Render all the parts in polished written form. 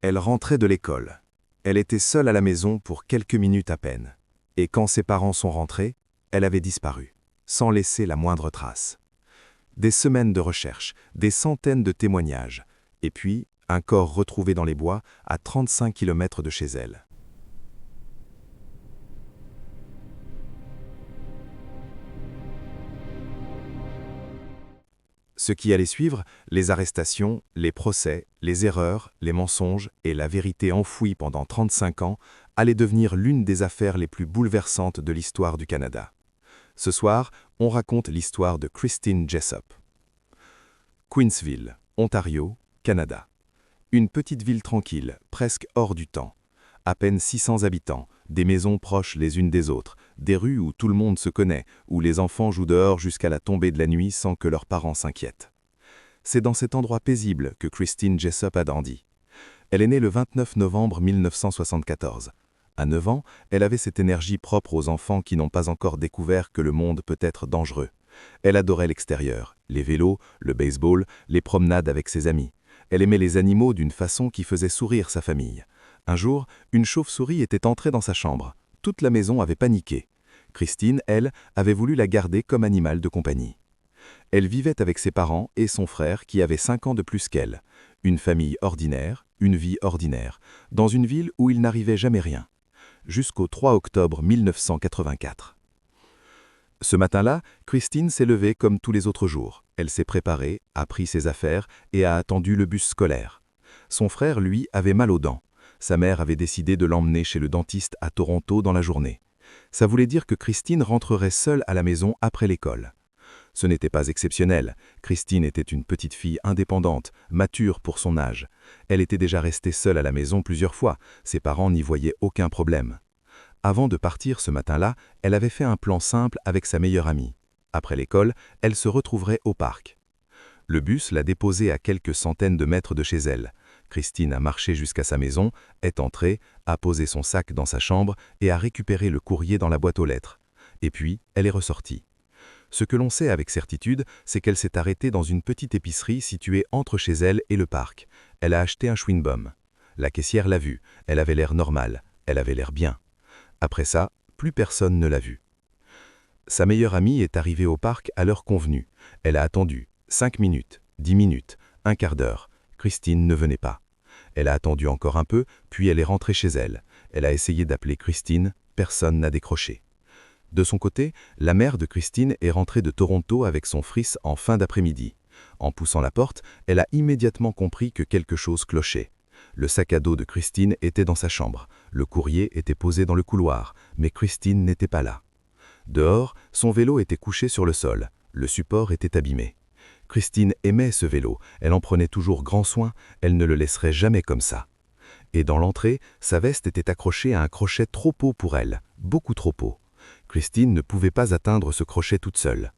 Elle rentrait de l'école. Elle était seule à la maison pour quelques minutes à peine. Et quand ses parents sont rentrés, elle avait disparu, sans laisser la moindre trace. Des semaines de recherche, des centaines de témoignages, et puis un corps retrouvé dans les bois à 35 km de chez elle. Ce qui allait suivre, les arrestations, les procès, les erreurs, les mensonges et la vérité enfouie pendant 35 ans, allait devenir l'une des affaires les plus bouleversantes de l'histoire du Canada. Ce soir, on raconte l'histoire de Christine Jessop. Queensville, Ontario, Canada. Une petite ville tranquille, presque hors du temps. À peine 600 habitants, des maisons proches les unes des autres, des rues où tout le monde se connaît, où les enfants jouent dehors jusqu'à la tombée de la nuit sans que leurs parents s'inquiètent. C'est dans cet endroit paisible que Christine Jessop a grandi. Elle est née le 29 novembre 1974. À 9 ans, elle avait cette énergie propre aux enfants qui n'ont pas encore découvert que le monde peut être dangereux. Elle adorait l'extérieur, les vélos, le baseball, les promenades avec ses amis. Elle aimait les animaux d'une façon qui faisait sourire sa famille. Un jour, une chauve-souris était entrée dans sa chambre. Toute la maison avait paniqué. Christine, elle, avait voulu la garder comme animal de compagnie. Elle vivait avec ses parents et son frère qui avait 5 ans de plus qu'elle. Une famille ordinaire, une vie ordinaire, dans une ville où il n'arrivait jamais rien. Jusqu'au 3 octobre 1984. Ce matin-là, Christine s'est levée comme tous les autres jours. Elle s'est préparée, a pris ses affaires et a attendu le bus scolaire. Son frère, lui, avait mal aux dents. Sa mère avait décidé de l'emmener chez le dentiste à Toronto dans la journée. Ça voulait dire que Christine rentrerait seule à la maison après l'école. Ce n'était pas exceptionnel. Christine était une petite fille indépendante, mature pour son âge. Elle était déjà restée seule à la maison plusieurs fois. Ses parents n'y voyaient aucun problème. Avant de partir ce matin-là, elle avait fait un plan simple avec sa meilleure amie. Après l'école, elle se retrouverait au parc. Le bus l'a déposée à quelques centaines de mètres de chez elle. Christine a marché jusqu'à sa maison, est entrée, a posé son sac dans sa chambre et a récupéré le courrier dans la boîte aux lettres. Et puis, elle est ressortie. Ce que l'on sait avec certitude, c'est qu'elle s'est arrêtée dans une petite épicerie située entre chez elle et le parc. Elle a acheté un chewing-gum. La caissière l'a vue. Elle avait l'air normale. Elle avait l'air bien. Après ça, plus personne ne l'a vue. Sa meilleure amie est arrivée au parc à l'heure convenue. Elle a attendu 5 minutes, 10 minutes, un quart d'heure. Christine ne venait pas. Elle a attendu encore un peu, puis elle est rentrée chez elle. Elle a essayé d'appeler Christine, personne n'a décroché. De son côté, la mère de Christine est rentrée de Toronto avec son fils en fin d'après-midi. En poussant la porte, elle a immédiatement compris que quelque chose clochait. Le sac à dos de Christine était dans sa chambre. Le courrier était posé dans le couloir, mais Christine n'était pas là. Dehors, son vélo était couché sur le sol. Le support était abîmé. Christine aimait ce vélo, elle en prenait toujours grand soin, elle ne le laisserait jamais comme ça. Et dans l'entrée, sa veste était accrochée à un crochet trop haut pour elle, beaucoup trop haut. Christine ne pouvait pas atteindre ce crochet toute seule.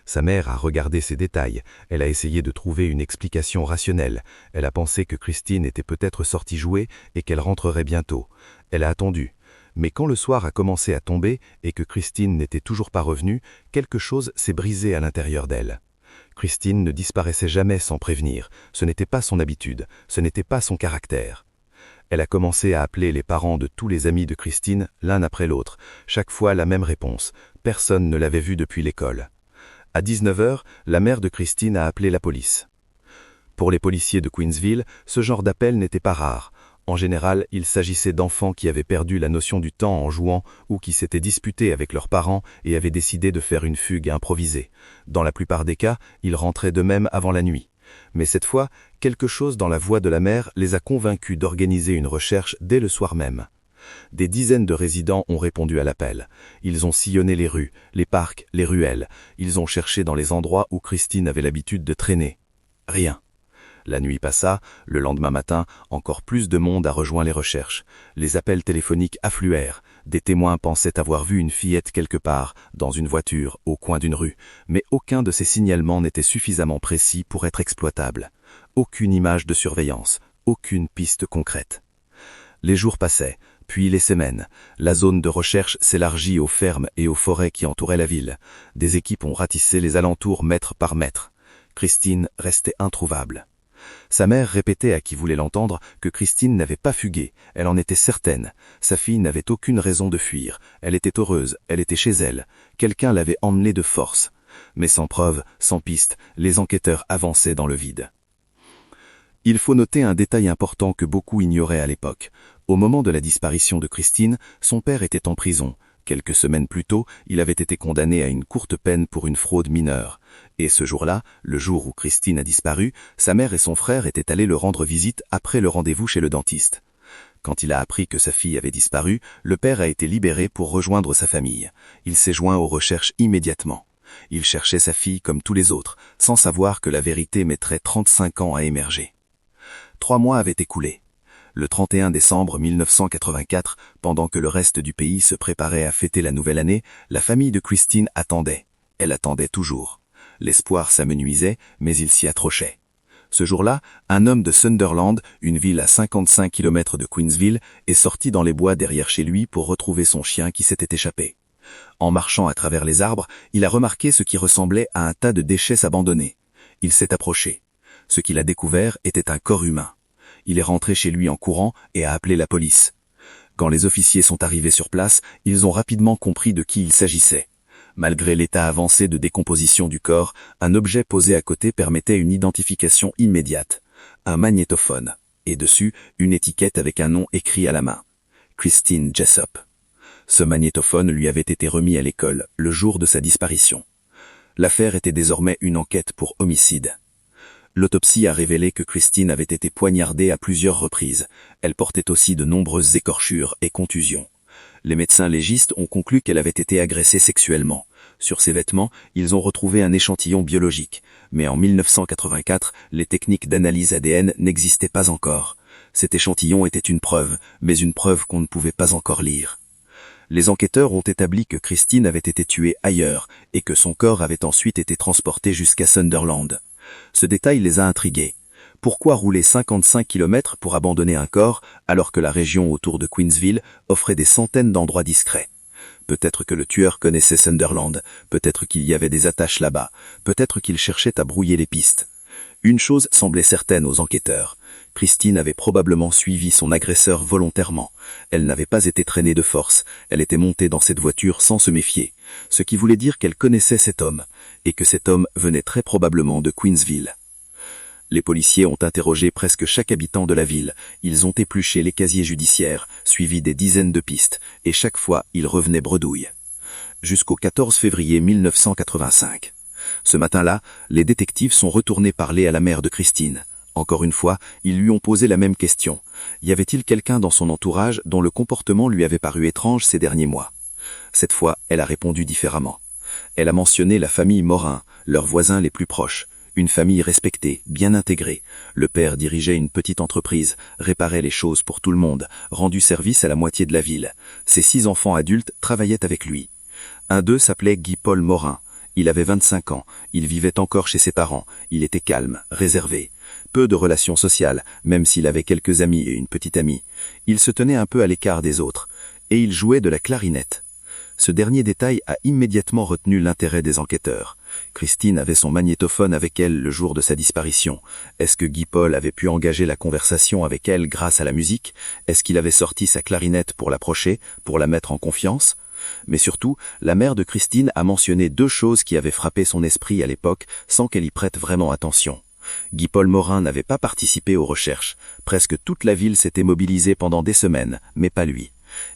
Sa mère a regardé ces détails, elle a essayé de trouver une explication rationnelle. Elle a pensé que Christine était peut-être sortie jouer et qu'elle rentrerait bientôt. Elle a attendu. Mais quand le soir a commencé à tomber et que Christine n'était toujours pas revenue, quelque chose s'est brisé à l'intérieur d'elle. Christine ne disparaissait jamais sans prévenir. Ce n'était pas son habitude, ce n'était pas son caractère. Elle a commencé à appeler les parents de tous les amis de Christine, l'un après l'autre. Chaque fois la même réponse. Personne ne l'avait vue depuis l'école. À 19h, la mère de Christine a appelé la police. Pour les policiers de Queensville, ce genre d'appel n'était pas rare. En général, il s'agissait d'enfants qui avaient perdu la notion du temps en jouant ou qui s'étaient disputés avec leurs parents et avaient décidé de faire une fugue improvisée. Dans la plupart des cas, ils rentraient d'eux-mêmes avant la nuit. Mais cette fois, quelque chose dans la voix de la mère les a convaincus d'organiser une recherche dès le soir même. Des dizaines de résidents ont répondu à l'appel. Ils ont sillonné les rues, les parcs, les ruelles. Ils ont cherché dans les endroits où Christine avait l'habitude de traîner. Rien. La nuit passa, le lendemain matin, encore plus de monde a rejoint les recherches. Les appels téléphoniques affluèrent. Des témoins pensaient avoir vu une fillette quelque part, dans une voiture, au coin d'une rue, mais aucun de ces signalements n'était suffisamment précis pour être exploitable. Aucune image de surveillance, aucune piste concrète. Les jours passaient, puis les semaines. La zone de recherche s'élargit aux fermes et aux forêts qui entouraient la ville. Des équipes ont ratissé les alentours mètre par mètre. Christine restait introuvable. Sa mère répétait à qui voulait l'entendre que Christine n'avait pas fugué, elle en était certaine. Sa fille n'avait aucune raison de fuir, elle était heureuse, elle était chez elle. Quelqu'un l'avait emmenée de force. Mais sans preuve, sans piste, les enquêteurs avançaient dans le vide. Il faut noter un détail important que beaucoup ignoraient à l'époque. Au moment de la disparition de Christine, son père était en prison. Quelques semaines plus tôt, il avait été condamné à une courte peine pour une fraude mineure. Et ce jour-là, le jour où Christine a disparu, sa mère et son frère étaient allés le rendre visite après le rendez-vous chez le dentiste. Quand il a appris que sa fille avait disparu, le père a été libéré pour rejoindre sa famille. Il s'est joint aux recherches immédiatement. Il cherchait sa fille comme tous les autres, sans savoir que la vérité mettrait 35 ans à émerger. 3 mois avaient écoulé. Le 31 décembre 1984, pendant que le reste du pays se préparait à fêter la nouvelle année, la famille de Christine attendait. Elle attendait toujours. L'espoir s'amenuisait, mais il s'y accrochait. Ce jour-là, un homme de Sunderland, une ville à 55 km de Queensville, est sorti dans les bois derrière chez lui pour retrouver son chien qui s'était échappé. En marchant à travers les arbres, il a remarqué ce qui ressemblait à un tas de déchets abandonnés. Il s'est approché. Ce qu'il a découvert était un corps humain. Il est rentré chez lui en courant et a appelé la police. Quand les officiers sont arrivés sur place, ils ont rapidement compris de qui il s'agissait. Malgré l'état avancé de décomposition du corps, un objet posé à côté permettait une identification immédiate. Un magnétophone. Et dessus, une étiquette avec un nom écrit à la main. Christine Jessop. Ce magnétophone lui avait été remis à l'école, le jour de sa disparition. L'affaire était désormais une enquête pour homicide. L'autopsie a révélé que Christine avait été poignardée à plusieurs reprises. Elle portait aussi de nombreuses écorchures et contusions. Les médecins légistes ont conclu qu'elle avait été agressée sexuellement. Sur ses vêtements, ils ont retrouvé un échantillon biologique. Mais en 1984, les techniques d'analyse ADN n'existaient pas encore. Cet échantillon était une preuve, mais une preuve qu'on ne pouvait pas encore lire. Les enquêteurs ont établi que Christine avait été tuée ailleurs et que son corps avait ensuite été transporté jusqu'à Sunderland. Ce détail les a intrigués. Pourquoi rouler 55 km pour abandonner un corps alors que la région autour de Queensville offrait des centaines d'endroits discrets? Peut-être que le tueur connaissait Sunderland, peut-être qu'il y avait des attaches là-bas, peut-être qu'il cherchait à brouiller les pistes. Une chose semblait certaine aux enquêteurs. Christine avait probablement suivi son agresseur volontairement. Elle n'avait pas été traînée de force, elle était montée dans cette voiture sans se méfier, ce qui voulait dire qu'elle connaissait cet homme, et que cet homme venait très probablement de Queensville. Les policiers ont interrogé presque chaque habitant de la ville, ils ont épluché les casiers judiciaires, suivi des dizaines de pistes, et chaque fois ils revenaient bredouille. Jusqu'au 14 février 1985. Ce matin-là, les détectives sont retournés parler à la mère de Christine. Encore une fois, ils lui ont posé la même question. Y avait-il quelqu'un dans son entourage dont le comportement lui avait paru étrange ces derniers mois? Cette fois, elle a répondu différemment. Elle a mentionné la famille Morin, leurs voisins les plus proches. Une famille respectée, bien intégrée. Le père dirigeait une petite entreprise, réparait les choses pour tout le monde, rendu service à la moitié de la ville. Ses 6 enfants adultes travaillaient avec lui. Un d'eux s'appelait Guy-Paul Morin. Il avait 25 ans, il vivait encore chez ses parents, il était calme, réservé. Peu de relations sociales, même s'il avait quelques amis et une petite amie. Il se tenait un peu à l'écart des autres. Et il jouait de la clarinette. Ce dernier détail a immédiatement retenu l'intérêt des enquêteurs. Christine avait son magnétophone avec elle le jour de sa disparition. Est-ce que Guy-Paul avait pu engager la conversation avec elle grâce à la musique? Est-ce qu'il avait sorti sa clarinette pour l'approcher, pour la mettre en confiance? Mais surtout, la mère de Christine a mentionné 2 choses qui avaient frappé son esprit à l'époque sans qu'elle y prête vraiment attention. Guy-Paul Morin n'avait pas participé aux recherches. Presque toute la ville s'était mobilisée pendant des semaines, mais pas lui.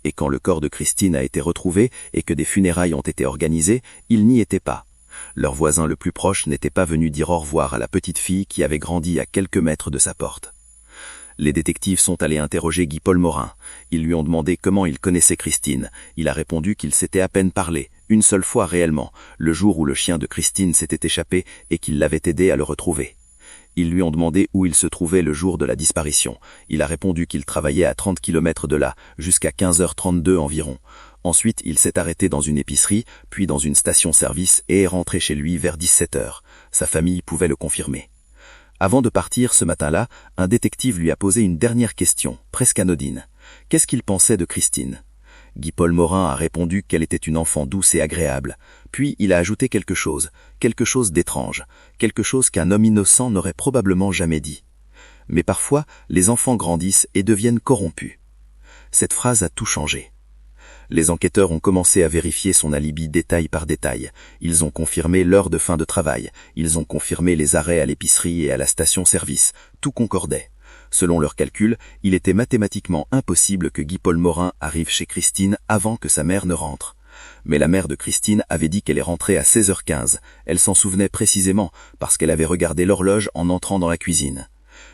Et quand le corps de Christine a été retrouvé et que des funérailles ont été organisées, il n'y était pas. Leur voisin le plus proche n'était pas venu dire au revoir à la petite fille qui avait grandi à quelques mètres de sa porte. Les détectives sont allés interroger Guy-Paul Morin. Ils lui ont demandé comment il connaissait Christine. Il a répondu qu'il s'était à peine parlé, une seule fois réellement, le jour où le chien de Christine s'était échappé et qu'il l'avait aidé à le retrouver. Ils lui ont demandé où il se trouvait le jour de la disparition. Il a répondu qu'il travaillait à 30 km de là, jusqu'à 15h32 environ. Ensuite, il s'est arrêté dans une épicerie, puis dans une station-service et est rentré chez lui vers 17h. Sa famille pouvait le confirmer. Avant de partir ce matin-là, un détective lui a posé une dernière question, presque anodine. Qu'est-ce qu'il pensait de Christine? Guy-Paul Morin a répondu qu'elle était une enfant douce et agréable. Puis il a ajouté quelque chose d'étrange, quelque chose qu'un homme innocent n'aurait probablement jamais dit. Mais parfois, les enfants grandissent et deviennent corrompus. Cette phrase a tout changé. Les enquêteurs ont commencé à vérifier son alibi détail par détail. Ils ont confirmé l'heure de fin de travail. Ils ont confirmé les arrêts à l'épicerie et à la station-service. Tout concordait. Selon leurs calculs, il était mathématiquement impossible que Guy-Paul Morin arrive chez Christine avant que sa mère ne rentre. Mais la mère de Christine avait dit qu'elle est rentrée à 16h15. Elle s'en souvenait précisément parce qu'elle avait regardé l'horloge en entrant dans la cuisine.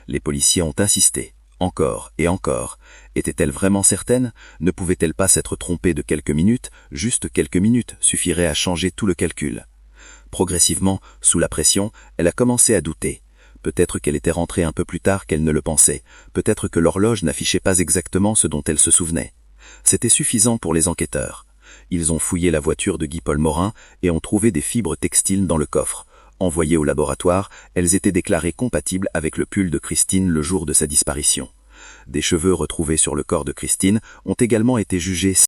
Les policiers ont insisté. Encore et encore. Était-elle vraiment certaine? Ne pouvait-elle pas s'être trompée de quelques minutes? Juste quelques minutes suffiraient à changer tout le calcul. Progressivement, sous la pression, elle a commencé à douter. Peut-être qu'elle était rentrée un peu plus tard qu'elle ne le pensait. Peut-être que l'horloge n'affichait pas exactement ce dont elle se souvenait. C'était suffisant pour les enquêteurs. Ils ont fouillé la voiture de Guy-Paul Morin et ont trouvé des fibres textiles dans le coffre. Envoyées au laboratoire, elles étaient déclarées compatibles avec le pull de Christine le jour de sa disparition. Des cheveux retrouvés sur le corps de Christine ont également été jugés